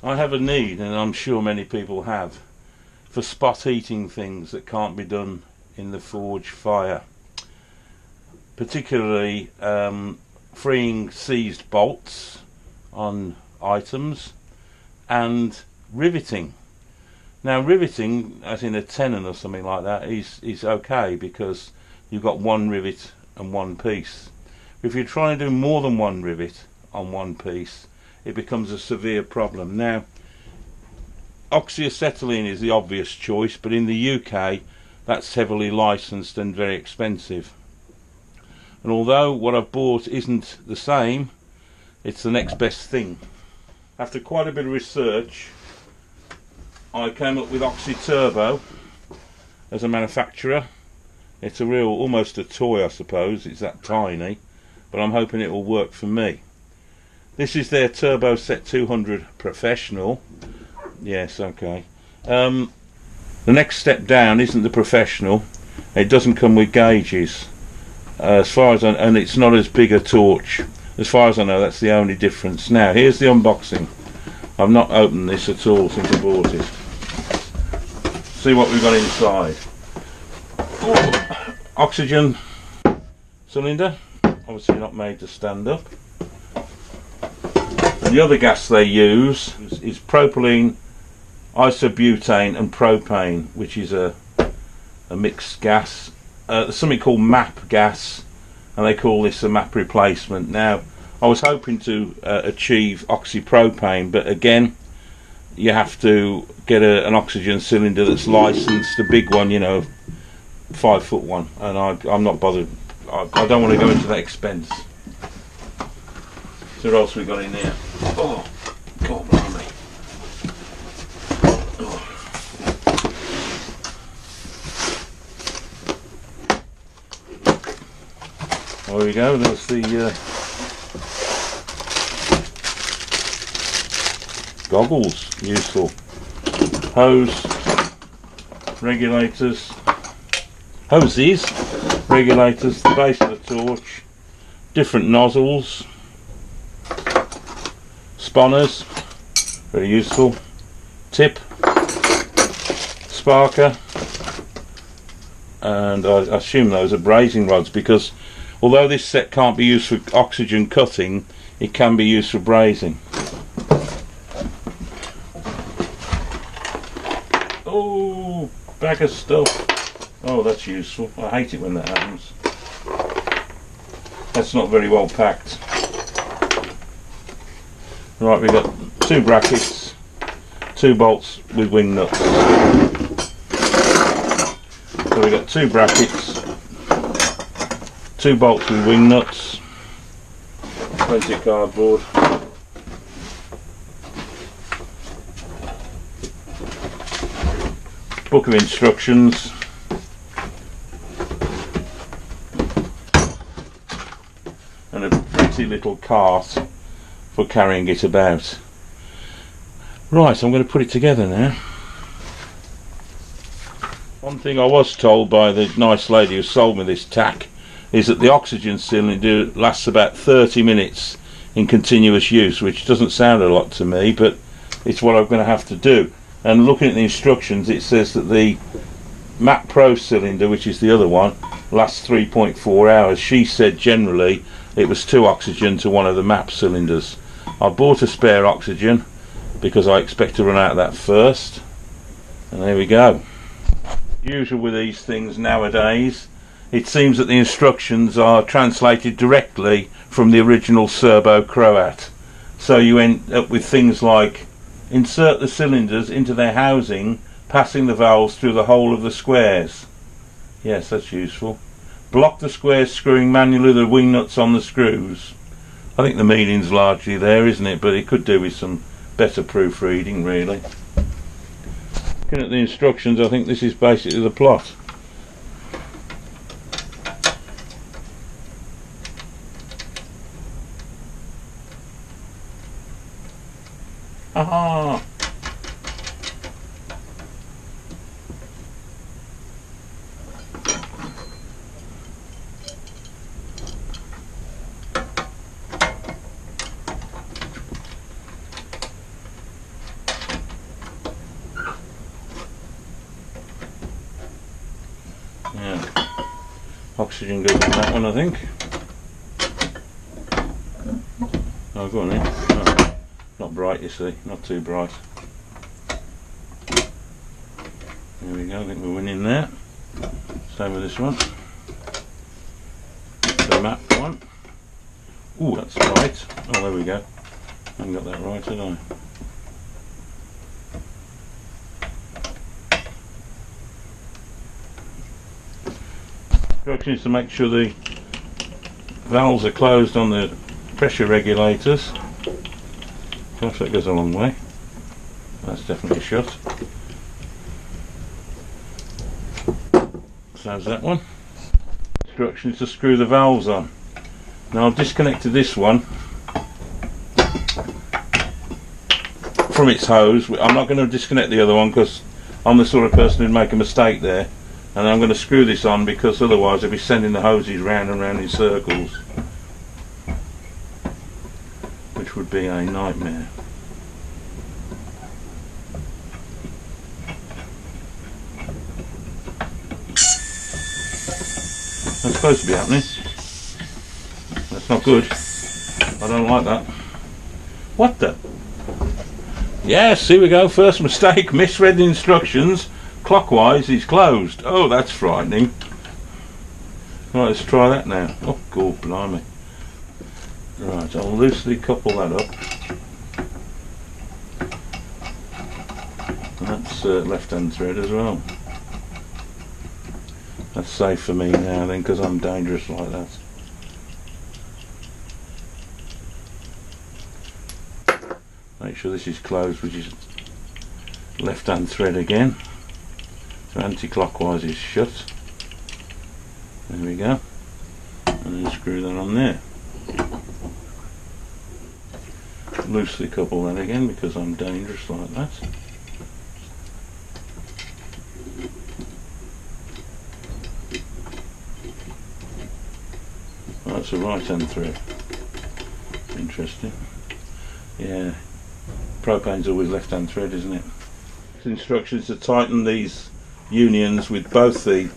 I have a need, and I'm sure many people have, for spot heating things that can't be done in the forge fire. Particularly freeing seized bolts on items and riveting. Now riveting, as in a tenon or something like that, is okay because you've got one rivet and one piece. If you're trying to do more than one rivet on one piece, it becomes a severe problem. Now, oxyacetylene is the obvious choice, but in the UK that's heavily licensed and very expensive. And although what I've bought isn't the same, it's the next best thing. After quite a bit of research, I came up with Oxyturbo as a manufacturer. It's a real, almost a toy I suppose, it's that tiny, but I'm hoping it will work for me. This is their Turbo Set 200 Professional. Yes, okay. The next step down isn't the Professional. It doesn't come with gauges. As far as and it's not as big a torch. As far as I know, that's the only difference. Now, here's the unboxing. I've not opened this at all since I bought it. See what we've got inside. Oh, oxygen cylinder. Obviously not made to stand up. And the other gas they use is propylene, isobutane and propane, which is a mixed gas. There's something called MAP gas, and they call this a MAP replacement. Now, I was hoping to achieve oxypropane, but again, you have to get an oxygen cylinder that's licensed, a big one, you know, 5-foot one, and I'm not bothered. I don't want to go into that expense. So what else we got in there? Oh, God blimey. Oh. There we go, there's the goggles, useful. Hose, regulators, hoses, regulators, the base of the torch, different nozzles, spanners, very useful, tip, sparker, and I assume those are brazing rods, because although this set can't be used for oxygen cutting, it can be used for brazing. Oh, bag of stuff. Oh, that's useful. I hate it when that happens. That's not very well packed. Right, we've got 2 brackets, 2 bolts with wing nuts. So we've got 2 brackets, 2 bolts with wing nuts, plenty of cardboard. Book of instructions. And a pretty little cart for carrying it about. Right, I'm going to put it together now. One thing I was told by the nice lady who sold me this tack is that the oxygen cylinder lasts about 30 minutes in continuous use, which doesn't sound a lot to me, but it's what I'm going to have to do. And looking at the instructions, it says that the MAP Pro cylinder, which is the other one, lasts 3.4 hours. She said generally it was 2 oxygen to one of the MAP cylinders. I bought a spare oxygen because I expect to run out of that first. And there we go. Usual with these things nowadays, it seems that the instructions are translated directly from the original Serbo-Croat. So you end up with things like insert the cylinders into their housing, passing the valves through the whole of the squares. Yes, that's useful. Block the squares, screwing manually the wing nuts on the screws. I think the meaning's largely there, isn't it? But it could do with some better proofreading, really. Looking at the instructions, I think this is basically the plot. Aha! Oxygen goes on that one, I think. Oh, go on in. Oh, not bright, you see, not too bright. There we go, I think we're winning there. Same with this one. The map one. Ooh, that's right. Oh, there we go. I haven't got that right, did I? Instructions to make sure the valves are closed on the pressure regulators. Gosh, that goes a long way. That's definitely shut. So's that one. Instructions to screw the valves on. Now I've disconnected this one from its hose. I'm not going to disconnect the other one because I'm the sort of person who'd make a mistake there. And I'm going to screw this on because otherwise I'll be sending the hoses round and round in circles, which would be a nightmare. That's supposed to be happening. That's not good. I don't like that. What the? Yes, here we go. First mistake. Misread the instructions. Clockwise is closed. Oh, that's frightening. Right, let's try that now. Oh, God, blimey. Right, I'll loosely couple that up. And that's left-hand thread as well. That's safe for me now then, because I'm dangerous like that. Make sure this is closed, which is left-hand thread again. So anti-clockwise is shut. There we go. And then screw that on there. Loosely couple that again because I'm dangerous like that. That's a right-hand thread. Interesting. Yeah. Propane's always left-hand thread, isn't it? Instructions to tighten these unions with both the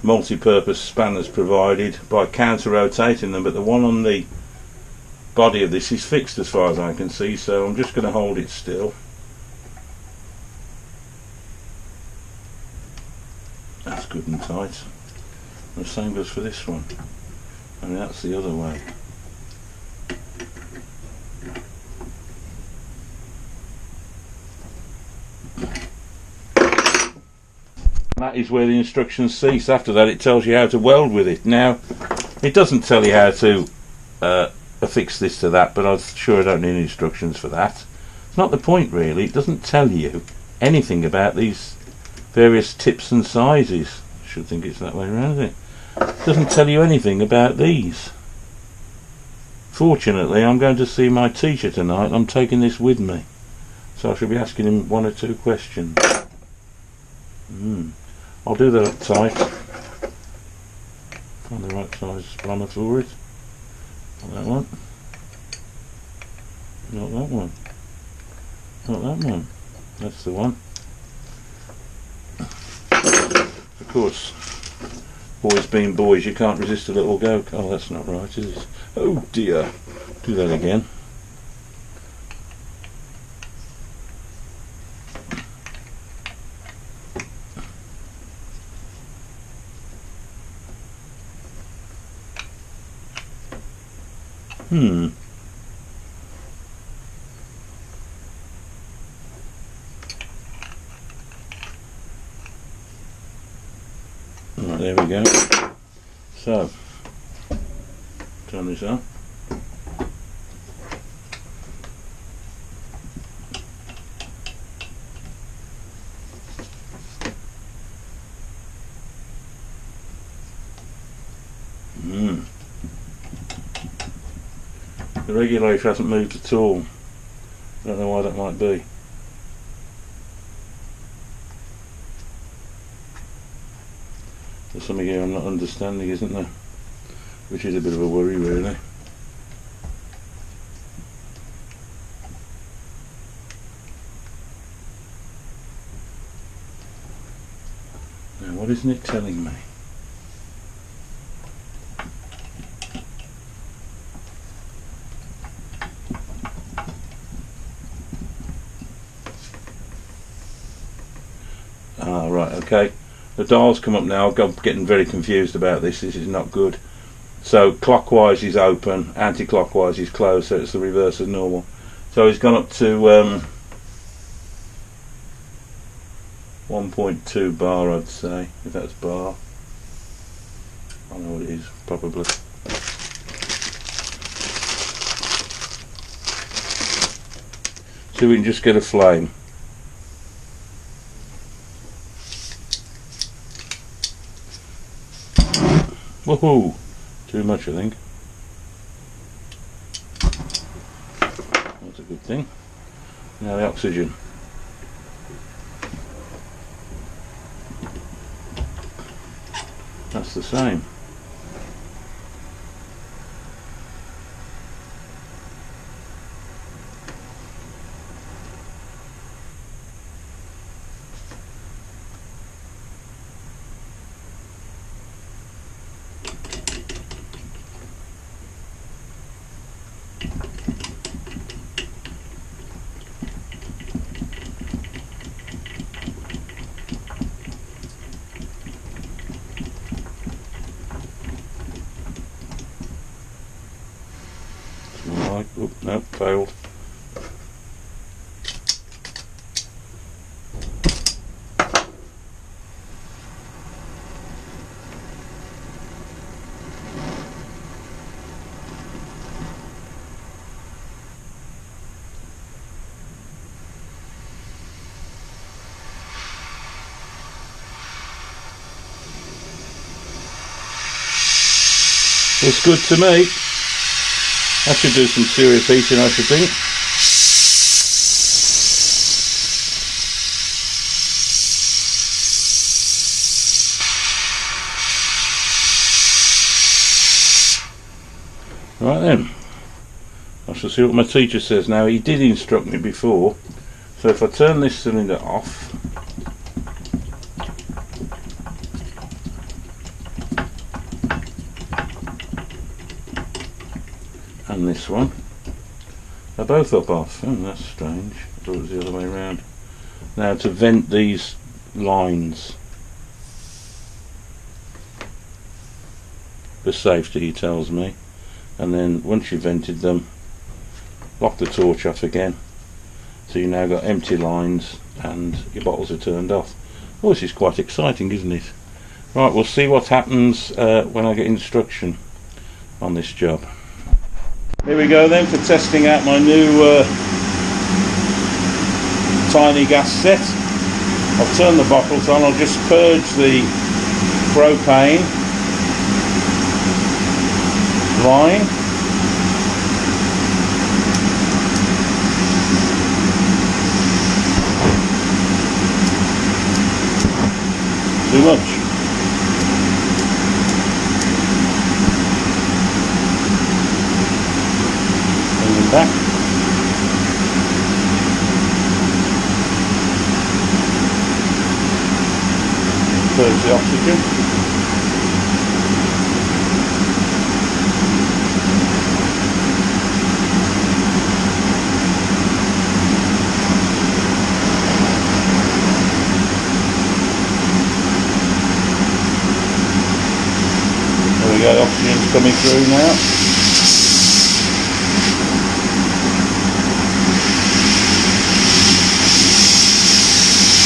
multi-purpose spanners provided by counter-rotating them, but the one on the body of this is fixed as far as I can see, so I'm just going to hold it still. That's good and tight. The same goes for this one. I mean, that's the other way. That is where the instructions cease. After that it tells you how to weld with it. Now it doesn't tell you how to affix this to that, but I'm sure I don't need instructions for that. It's not the point really. It doesn't tell you anything about these various tips and sizes. I should think it's that way around, isn't it? It doesn't tell you anything about these. Fortunately I'm going to see my teacher tonight. I'm taking this with me, so I shall be asking him one or two questions. I'll do that up tight. Find the right size plumber for it. Not that one. Not that one. Not that one. That's the one. Of course, boys being boys, you can't resist a little go. Oh, that's not right, is it? Oh dear. Do that again. Right, there we go. So, turn this on. The regulator hasn't moved at all. I don't know why that might be. There's something here I'm not understanding, isn't there? Which is a bit of a worry, really. Now, what isn't it telling me? Ah, right, okay. The dial's come up now. I'm getting very confused about this. This is not good. So clockwise is open, anti-clockwise is closed, so it's the reverse of normal. So he's gone up to 1.2 bar, I'd say, if that's bar. I know what it is, probably. So we can just get a flame. Woohoo! Too much, I think. That's a good thing. Now the oxygen. That's the same. Oh, no, failed. Looks good to me. That should do some serious heating, I should think. Right then, I shall see what my teacher says now. He did instruct me before, so if I turn this cylinder off, and this one, they're both up off. Oh, that's strange. I thought it was the other way around. Now to vent these lines for safety, he tells me, and then once you've vented them, lock the torch off again, so you now got empty lines and your bottles are turned off. Oh, this is quite exciting, isn't it? Right, we'll see what happens when I get instruction on this job. Here we go then for testing out my new tiny gas set. I've turned the bottles on. I'll just purge the propane line. Too much. Bring them back. Purge the oxygen. There we go, the oxygen's coming through now.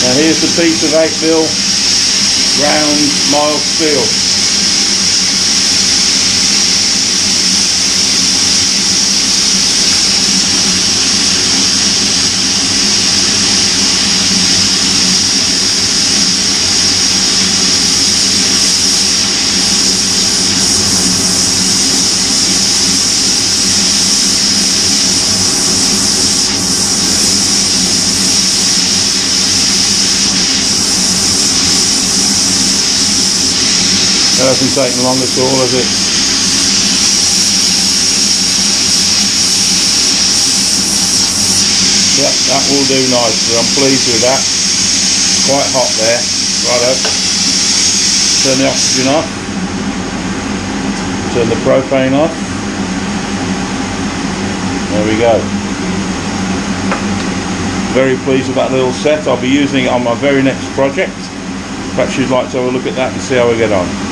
Now here's the piece of 8mm round mild steel. That hasn't taken long at all, has it? Yep, that will do nicely. I'm pleased with that. Quite hot there. Righto. Turn the oxygen off. Turn the propane off. There we go. Very pleased with that little set. I'll be using it on my very next project. Perhaps you'd like to have a look at that and see how we get on.